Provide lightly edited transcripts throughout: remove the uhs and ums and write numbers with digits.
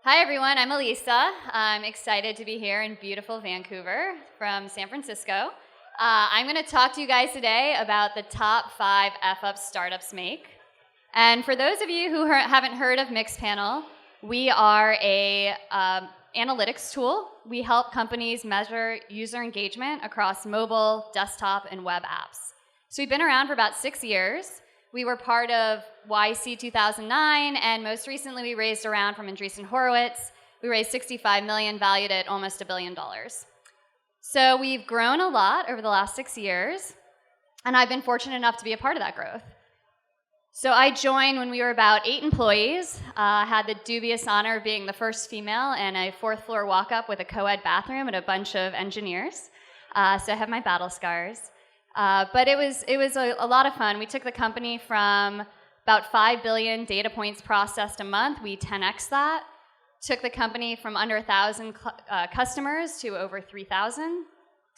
Hi everyone, I'm Elisa. I'm excited to be here in beautiful Vancouver from San Francisco. I'm going to talk to you guys today about the top 5 F-Up startups make. And for those of you who haven't heard of Mixpanel, we are a analytics tool. We help companies measure user engagement across mobile, desktop, and web apps. So we've been around for about 6 years. We were part of YC 2009, and most recently we raised a round from Andreessen Horowitz. We raised $65 million, valued at almost $1 billion. So we've grown a lot over the last 6 years, and I've been fortunate enough to be a part of that growth. So I joined when we were about 8 employees. Had the dubious honor of being the first female in a 4th floor walk-up with a co-ed bathroom and a bunch of engineers. So I have my battle scars. But it was a lot of fun. We took the company from about 5 billion data points processed a month. We 10x that. Took the company from under 1,000 customers to over 3,000.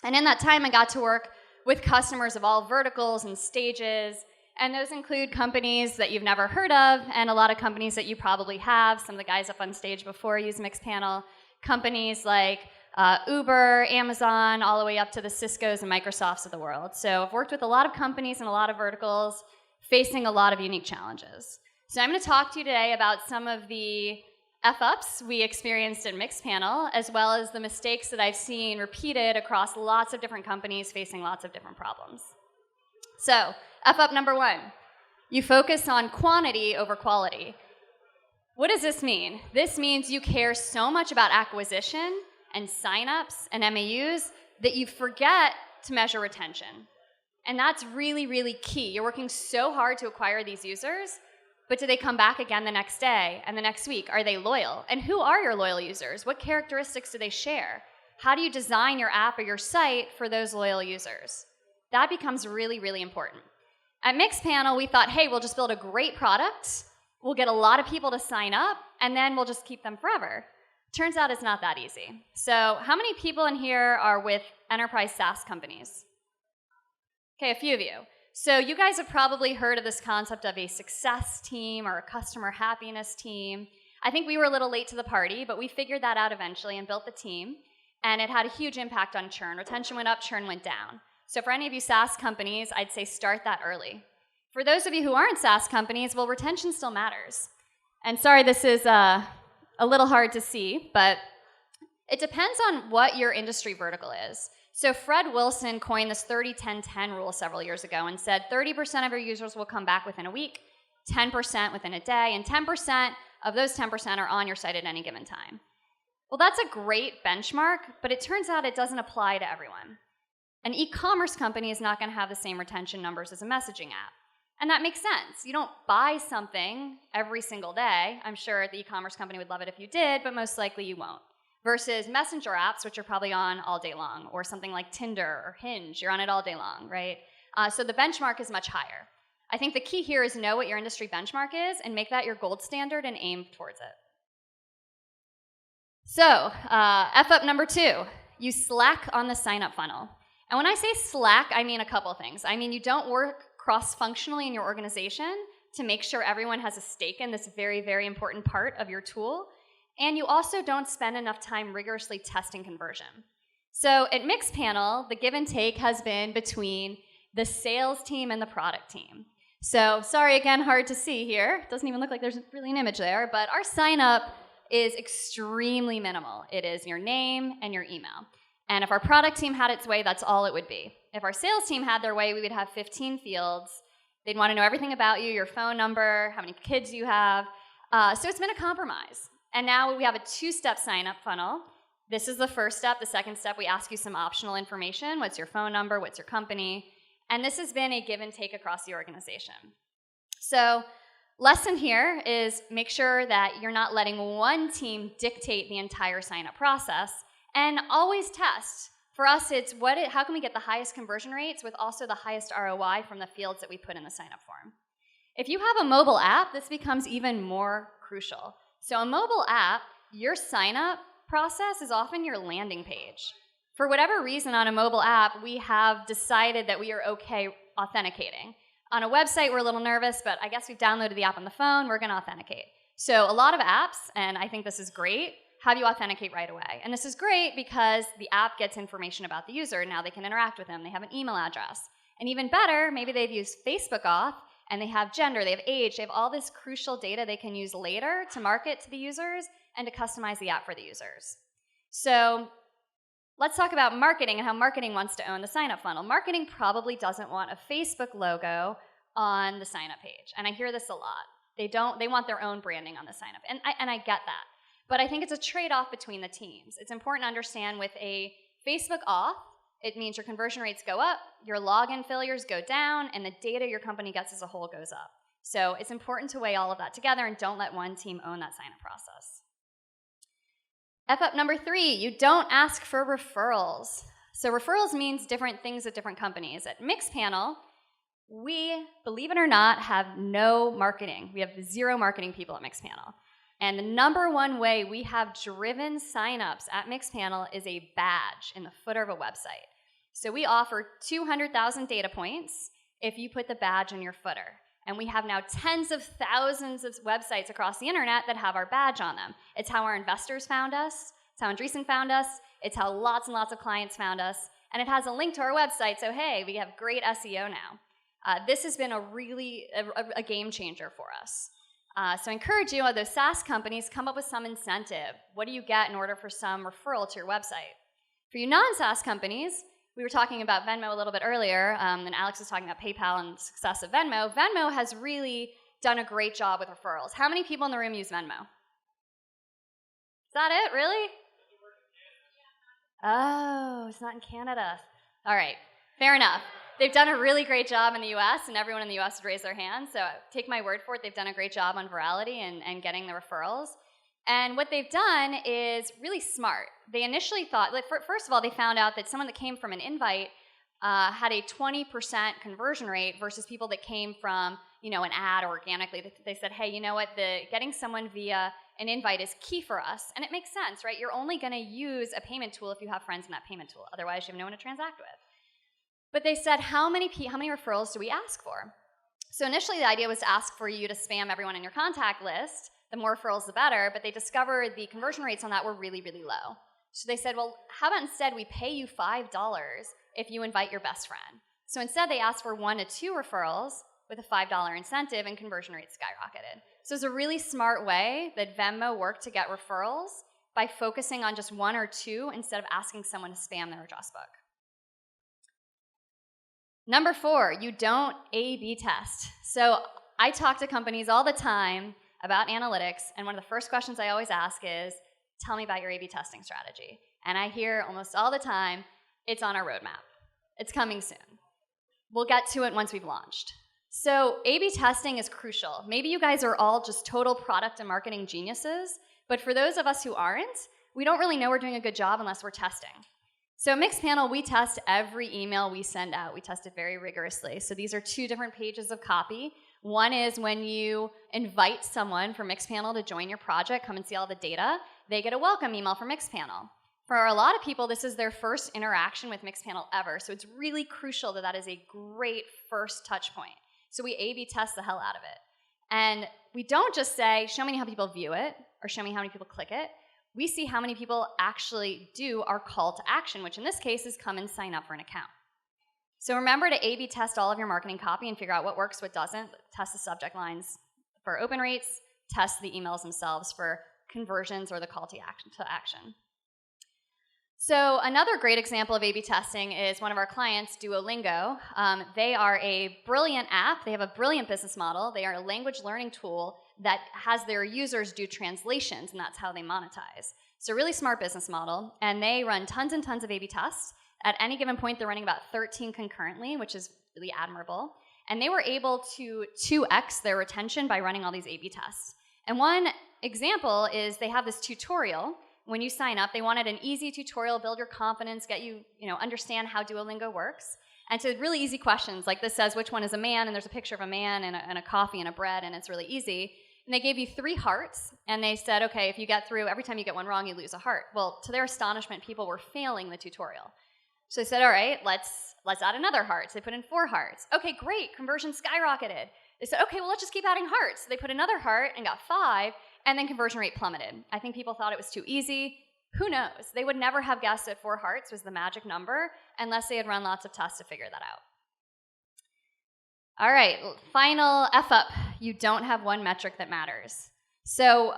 And in that time, I got to work with customers of all verticals and stages. And those include companies that you've never heard of, and a lot of companies that you probably have. Some of the guys up on stage before use Mixpanel. Companies like Uber, Amazon, all the way up to the Ciscos and Microsofts of the world. So I've worked with a lot of companies and a lot of verticals facing a lot of unique challenges. So I'm going to talk to you today about some of the F-ups we experienced at Mixpanel, as well as the mistakes that I've seen repeated across lots of different companies facing lots of different problems. So F-up number 1, you focus on quantity over quality. What does this mean? This means you care so much about acquisition and signups and MAUs that you forget to measure retention. And that's really, really key. You're working so hard to acquire these users, but do they come back again the next day and the next week? Are they loyal? And who are your loyal users? What characteristics do they share? How do you design your app or your site for those loyal users? That becomes really, really important. At Mixpanel, we thought, hey, we'll just build a great product, we'll get a lot of people to sign up, and then we'll just keep them forever. Turns out it's not that easy. So how many people in here are with enterprise SaaS companies? Okay, a few of you. So you guys have probably heard of this concept of a success team or a customer happiness team. I think we were a little late to the party, but we figured that out eventually and built the team, and it had a huge impact on churn. Retention went up, churn went down. So for any of you SaaS companies, I'd say start that early. For those of you who aren't SaaS companies, well, retention still matters. And sorry, this is a little hard to see, but it depends on what your industry vertical is. So Fred Wilson coined this 30-10-10 rule several years ago and said 30% of your users will come back within a week, 10% within a day, and 10% of those 10% are on your site at any given time. Well, that's a great benchmark, but it turns out it doesn't apply to everyone. An e-commerce company is not going to have the same retention numbers as a messaging app. And that makes sense. You don't buy something every single day. I'm sure the e-commerce company would love it if you did, but most likely you won't. Versus messenger apps, which you're probably on all day long, or something like Tinder or Hinge, you're on it all day long, right? So the benchmark is much higher. I think the key here is know what your industry benchmark is and make that your gold standard and aim towards it. So, F-up number 2, you slack on the sign-up funnel. And when I say slack, I mean a couple things. I mean you don't work cross-functionally in your organization to make sure everyone has a stake in this very, very important part of your tool. And you also don't spend enough time rigorously testing conversion. So at Mixpanel, the give and take has been between the sales team and the product team. So sorry, again, hard to see here. Doesn't even look like there's really an image there, but our sign-up is extremely minimal. It is your name and your email. And if our product team had its way, that's all it would be. If our sales team had their way, we would have 15 fields. They'd want to know everything about you, your phone number, how many kids you have. So it's been a compromise. And now we have a 2-step sign-up funnel. This is the first step. The second step, we ask you some optional information. What's your phone number? What's your company? And this has been a give and take across the organization. So lesson here is make sure that you're not letting one team dictate the entire sign-up process. And always test. For us, it's how can we get the highest conversion rates with also the highest ROI from the fields that we put in the sign-up form. If you have a mobile app, this becomes even more crucial. So a mobile app, your sign-up process is often your landing page. For whatever reason on a mobile app, we have decided that we are okay authenticating. On a website, we're a little nervous, but I guess we've downloaded the app on the phone, we're going to authenticate. So a lot of apps, and I think this is great, have you authenticate right away. And this is great because the app gets information about the user. Now they can interact with them. They have an email address. And even better, maybe they've used Facebook Auth, and they have gender, they have age, they have all this crucial data they can use later to market to the users and to customize the app for the users. So let's talk about marketing and how marketing wants to own the sign-up funnel. Marketing probably doesn't want a Facebook logo on the sign-up page, and I hear this a lot. They want their own branding on the sign-up, and I get that. But I think it's a trade-off between the teams. It's important to understand with a Facebook Auth, it means your conversion rates go up, your login failures go down, and the data your company gets as a whole goes up. So it's important to weigh all of that together and don't let one team own that sign-up process. F-up number 3, you don't ask for referrals. So referrals means different things at different companies. At Mixpanel, we, believe it or not, have no marketing. We have 0 marketing people at Mixpanel. And the number one way we have driven signups at Mixpanel is a badge in the footer of a website. So we offer 200,000 data points if you put the badge in your footer. And we have now tens of thousands of websites across the internet that have our badge on them. It's how our investors found us. It's how Andreessen found us. It's how lots and lots of clients found us. And it has a link to our website, so hey, we have great SEO now. This has been a game changer for us. So I encourage you, those SaaS companies, come up with some incentive. What do you get in order for some referral to your website? For you non-SaaS companies, we were talking about Venmo a little bit earlier, and Alex was talking about PayPal and the success of Venmo. Venmo has really done a great job with referrals. How many people in the room use Venmo? Is that it, really? Oh, it's not in Canada. All right, fair enough. They've done a really great job in the US, and everyone in the US would raise their hands, so take my word for it, they've done a great job on virality and getting the referrals. And what they've done is really smart. They initially thought, first of all, they found out that someone that came from an invite had a 20% conversion rate versus people that came from an ad or organically. They said, hey, you know what, getting someone via an invite is key for us, and it makes sense, right? You're only going to use a payment tool if you have friends in that payment tool. Otherwise, you have no one to transact with. But they said, how many referrals do we ask for? So initially, the idea was to ask for you to spam everyone in your contact list. The more referrals, the better. But they discovered the conversion rates on that were really, really low. So they said, well, how about instead we pay you $5 if you invite your best friend? So instead, they asked for 1 to 2 referrals with a $5 incentive, and conversion rates skyrocketed. So it's a really smart way that Venmo worked to get referrals by focusing on just 1 or 2 instead of asking someone to spam their address book. Number 4, you don't A/B test. So I talk to companies all the time about analytics, and one of the first questions I always ask is, tell me about your A/B testing strategy. And I hear almost all the time, it's on our roadmap. It's coming soon. We'll get to it once we've launched. So A/B testing is crucial. Maybe you guys are all just total product and marketing geniuses, but for those of us who aren't, we don't really know we're doing a good job unless we're testing. So Mixpanel, we test every email we send out. We test it very rigorously. So these are 2 different pages of copy. One is when you invite someone from Mixpanel to join your project, come and see all the data, they get a welcome email from Mixpanel. For a lot of people, this is their first interaction with Mixpanel ever, so it's really crucial that is a great first touch point. So we A/B test the hell out of it. And we don't just say, show me how people view it, or show me how many people click it. We see how many people actually do our call to action, which in this case is come and sign up for an account. So remember to A/B test all of your marketing copy and figure out what works, what doesn't. Test the subject lines for open rates, test the emails themselves for conversions or the call to action. So another great example of A/B testing is one of our clients, Duolingo. They are a brilliant app. They have a brilliant business model. They are a language learning tool that has their users do translations, and that's how they monetize. So really smart business model, and they run tons and tons of A/B tests. At any given point, they're running about 13 concurrently, which is really admirable. And they were able to 2x their retention by running all these A/B tests. And one example is they have this tutorial. When you sign up, they wanted an easy tutorial, build your confidence, get you, understand how Duolingo works. And so really easy questions, like this says which one is a man, and there's a picture of a man and a coffee and a bread, and it's really easy. And they gave you 3 hearts, and they said, okay, if you get through, every time you get one wrong, you lose a heart. Well, to their astonishment, people were failing the tutorial. So they said, all right, let's add another heart. So they put in 4 hearts. Okay, great, conversion skyrocketed. They said, okay, well, let's just keep adding hearts. So they put another heart and got 5, And then conversion rate plummeted. I think people thought it was too easy. Who knows? They would never have guessed that 4 hearts was the magic number unless they had run lots of tests to figure that out. All right, final F up. You don't have one metric that matters. So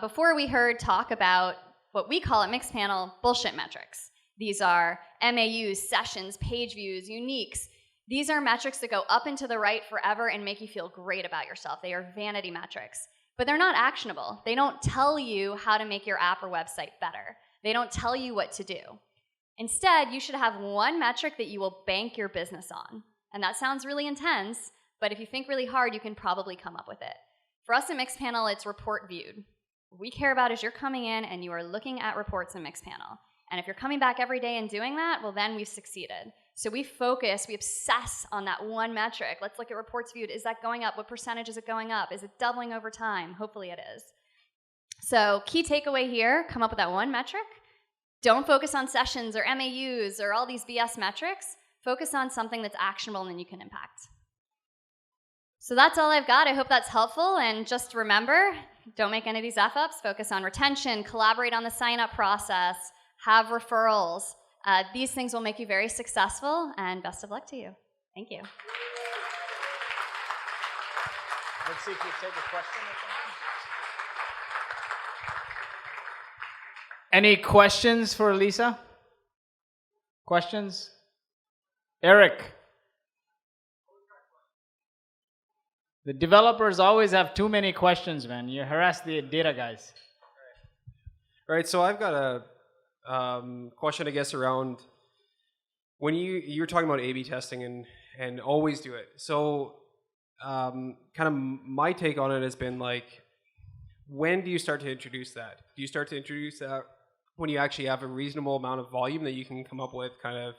before we heard talk about what we call at Mixpanel bullshit metrics. These are MAUs, sessions, page views, uniques. These are metrics that go up and to the right forever and make you feel great about yourself. They are vanity metrics. But they're not actionable. They don't tell you how to make your app or website better. They don't tell you what to do. Instead, you should have one metric that you will bank your business on. And that sounds really intense, but if you think really hard, you can probably come up with it. For us at Mixpanel, it's report viewed. What we care about is you're coming in and you are looking at reports in Mixpanel. And if you're coming back every day and doing that, well, then we've succeeded. So we obsess on that one metric. Let's look at reports viewed. Is that going up? What percentage is it going up? Is it doubling over time? Hopefully it is. So key takeaway here, come up with that one metric. Don't focus on sessions or MAUs or all these BS metrics. Focus on something that's actionable and then you can impact. So that's all I've got. I hope that's helpful. And just remember, don't make any of these F-ups. Focus on retention, collaborate on the sign-up process, have referrals. These things will make you very successful, and best of luck to you. Thank you. Let's see if you take a question or something. Any questions for Lisa? Questions? Eric. The developers always have too many questions, man. You harass the data guys. All right, so I've got a question, I guess, around when you're talking about A/B testing and always do it. So kind of my take on it has been like, when do you start to introduce that? Do you start to introduce that when you actually have a reasonable amount of volume that you can come up with kind of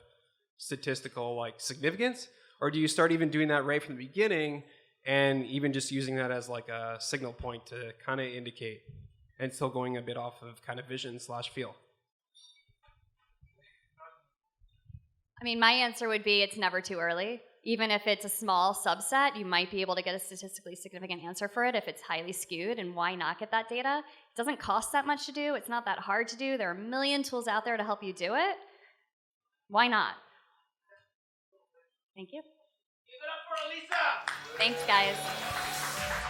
statistical like significance? Or do you start even doing that right from the beginning and even just using that as like a signal point to kind of indicate, and still going a bit off of kind of vision/feel? I mean, my answer would be it's never too early. Even if it's a small subset, you might be able to get a statistically significant answer for it if it's highly skewed, and why not get that data? It doesn't cost that much to do. It's not that hard to do. There are a million tools out there to help you do it. Why not? Thank you. Give it up for Elisa! Thanks, guys.